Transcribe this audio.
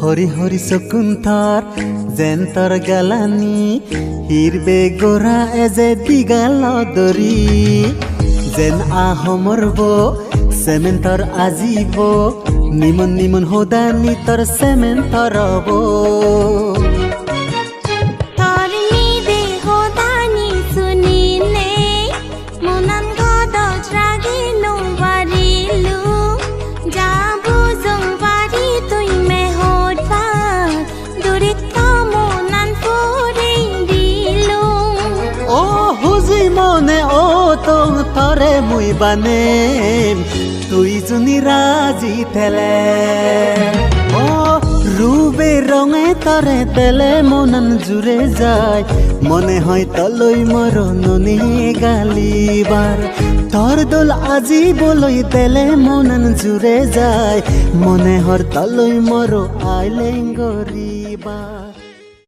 হরি হরি চকুন্থর যেন তোর গালানি হিরবে গোরা এজে দিগাল দরি যেন আহমর বো সেমেন্টর আজিব নিমন নিমন হোদানি তোর সেমেন্টর বো মনে ও তো তরে মুই বানে তুই জুনি রাজি থেলে ও রূপে রঙে তরে তেলে মনন জুড়ে যায় মনে হয় তলই মরণনি গালিবার তোর দোল আজি বলই তেলে মনন জুড়ে যায় মনে হর তলই মর আইলেন গরিবা।